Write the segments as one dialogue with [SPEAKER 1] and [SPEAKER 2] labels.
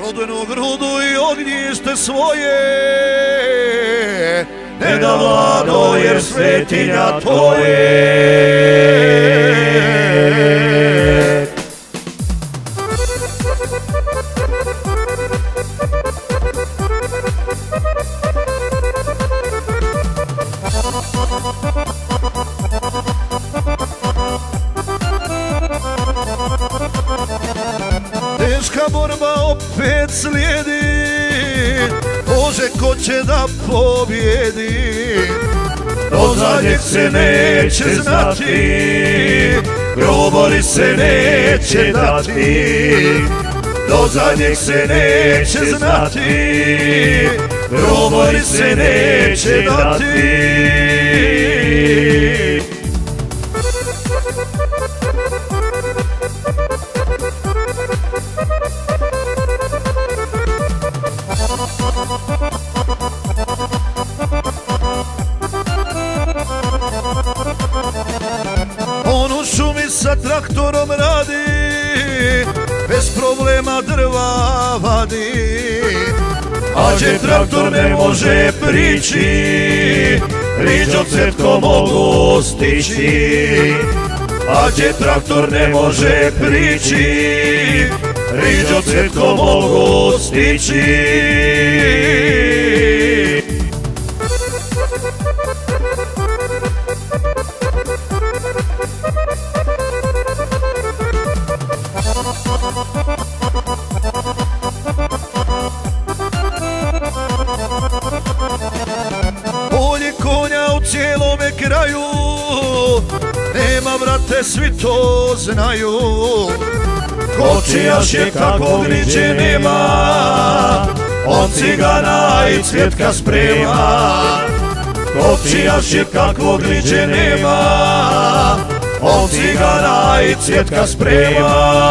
[SPEAKER 1] rodnu grudu i ognjište svoje, ne da vlado jer svetinja to je. Teška borba opet slijedi, Bože ko će da pobjedi. Do zadnjeg se neće znati, grobari se neće dati. Do zadnjeg se neće znati, grobari se neće dati. On u šumi sa traktorom radi, bez problema drva vadi. A gdje traktor ne može prići, riđom cetkom mogu stići. A gdje traktor ne može prići, riđom cetkom mogu stići. Bolje konja u cijelome kraju nema, brate, svi to znaju. Kočijaš je kakvog niđe nema, on cigana i cvjetka sprema. Kočijaš je kakvog niđe nema, on cigana i cvjetka sprema.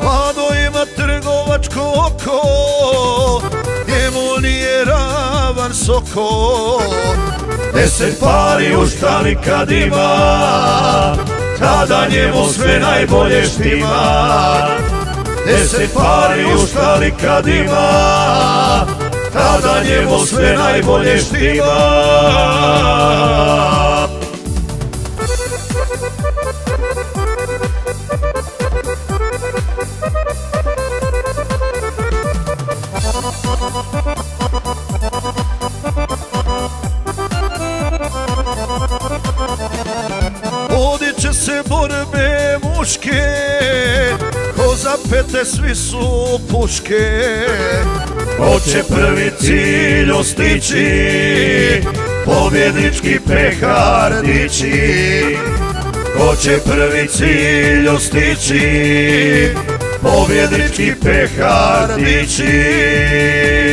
[SPEAKER 1] Vlado ima trgovačko oko, njemu nije ravan soko. 10 pari u štali kad ima, tada njemu sve najbolje štima. 10 pari u štali kad ima, tada njemu sve najbolje štima. Vodit će se borbe muške, ko zapete svi su puške. Ko će prvi cilj ostići, pobjednički pehar dići. Ko će prvi cilj ostići, pobjednički pehar dići.